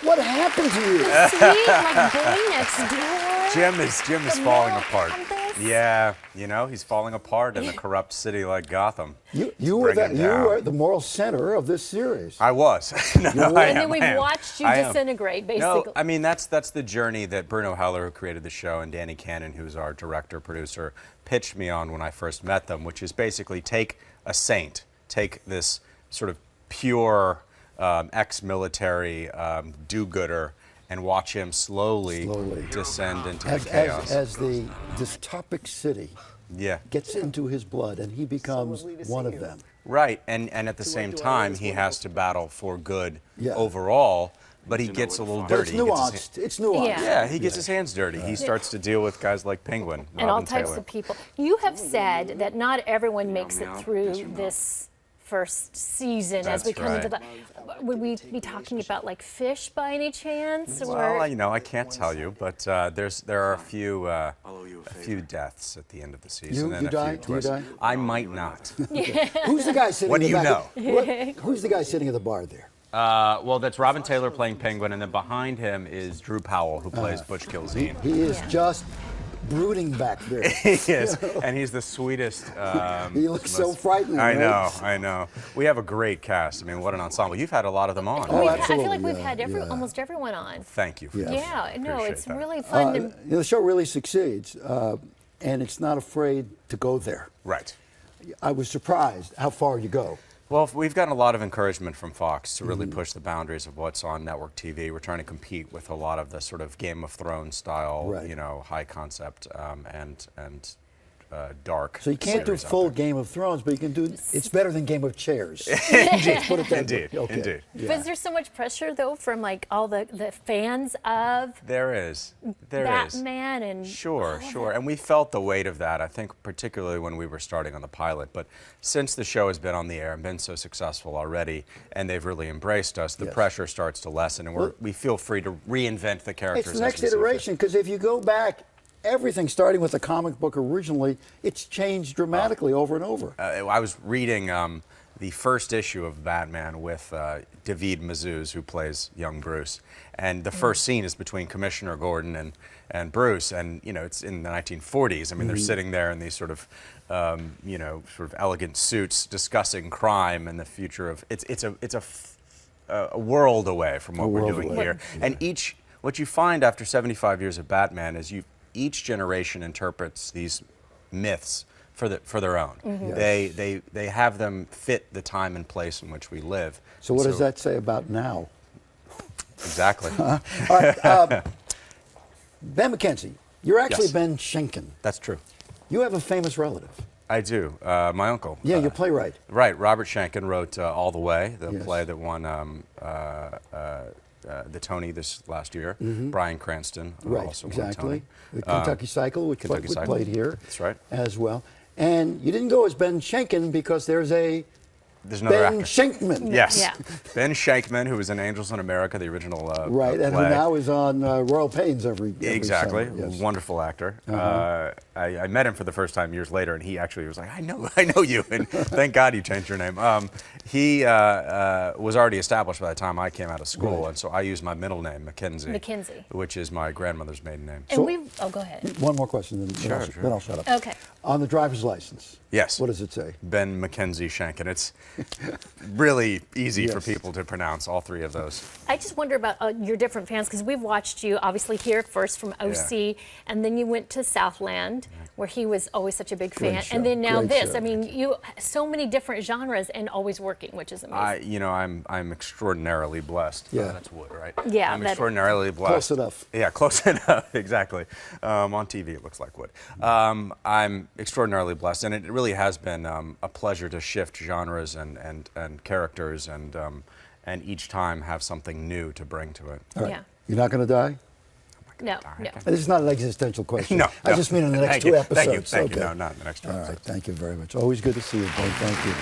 What happened to you? Sweet, like boy next door. Jim is The falling moral apart. compass. Yeah, you know, he's falling apart in a corrupt city like Gotham. You were the moral center of this series. I was. No, were? I And am, then I we've am. watched you I am. disintegrate, basically. No, I mean that's the journey that Bruno Heller, who created the show, and Danny Cannon, who's our director producer, pitched me on when I first met them, which is basically take a saint, take this sort of pure ex-military do-gooder, and watch him slowly descend into the chaos. As the dystopic city gets into his blood, and he becomes one of them. Right, and at the same time, he has to battle for good overall, but he gets a little dirty. It's nuanced. It's nuanced. Yeah, he gets his hands dirty. He starts to deal with guys like Penguin, And all Robin types Taylor. of people. You have said that not everyone makes it through this first season as we come into the. Would we be talking about like fish by any chance? Well, you know, I can't tell you, but there are a few deaths at the end of the season. You die? Do you die? I might not. Who's the guy sitting? What do in you the know? back? Who's the guy sitting at the bar there? Well, that's Robin Taylor playing Penguin, and then behind him is Drew Powell, who plays Butch Kilzine. He is just brooding back there. He is, and he's the sweetest. He looks so frightening. I know, right? I know. We have a great cast. I mean, what an ensemble. You've had a lot of them on. Oh, I absolutely. feel like we've had almost everyone on. Thank you for that. Yeah, no, Appreciate it's that. really fun. The show really succeeds, and it's not afraid to go there. Right. I was surprised how far you go. Well, we've gotten a lot of encouragement from Fox to really push the boundaries of what's on network TV. We're trying to compete with a lot of the sort of Game of Thrones style, you know, high concept and dark. So you can't do series out full there. Game of Thrones, but you can do. It's better than Game of Chairs. Indeed, Put it that indeed, way. Okay. indeed. Was there so much pressure though from like all the fans of There is. There is. Batman and Sure, sure. And we felt the weight of that, I think, particularly when we were starting on the pilot. But since the show has been on the air and been so successful already, and they've really embraced us, the pressure starts to lessen, and we feel free to reinvent the characters. It's the next as we see fit. iteration, because if you go back, everything starting with the comic book originally, it's changed dramatically over and over. I was reading the first issue of Batman with David Mazouz, who plays young Bruce, and the first scene is between Commissioner Gordon and Bruce, and you know it's in the 1940s. I mean, they're sitting there in these sort of you know, sort of elegant suits discussing crime and the future of it's a world away from what we're doing here. And what you find after 75 years of Batman is each generation interprets these myths for their own. They have them fit the time and place in which we live. So what does that say about now? Exactly. All right, Ben McKenzie, you're actually Yes. Ben Schenken. That's true. You have a famous relative. I do. My uncle. Yeah, you're playwright. Right. Robert Schenken wrote All the Way, the Yes. play that won the Tony this last year. Bryan Cranston also won a Tony. The Kentucky Cycle, which Kentucky Cycle. played here. That's right. As well. And you didn't go as Ben Schenken because there's another Ben actor. Schenkman. Yes. Yeah. Ben Schenkman, who was in Angels in America, the original Right, and who play. now is on Royal Pains every Exactly. summer. Yes. Wonderful actor. I met him for the first time years later, and he actually was like, I know you, and thank God you changed your name. He was already established by the time I came out of school, and so I used my middle name, McKenzie, which is my grandmother's maiden name. And go ahead. One more question, then I'll shut up. Okay. On the driver's license. Yes. What does it say? Ben McKenzie Schenken. It's really easy for people to pronounce, all three of those. I just wonder about your different fans, because we've watched you obviously here first from OC, and then you went to Southland, where he was always such a big fan, Great show. and then now Great this. show. I mean, you so many different genres and always working, which is amazing. I'm extraordinarily blessed. Yeah. That's wood, right? Yeah, I'm that- extraordinarily blessed. Close enough. Yeah, close enough. Exactly. On TV, it looks like wood. I'm extraordinarily blessed, and it really has been a pleasure to shift genres and characters, and each time have something new to bring to it. All right. Yeah. You're not going to die? No. This is not an existential question. No, I just mean in the next two episodes. Thank you. Okay. No, not in the next two All episodes. right, thank you very much. Always good to see you, Ben. Thank you.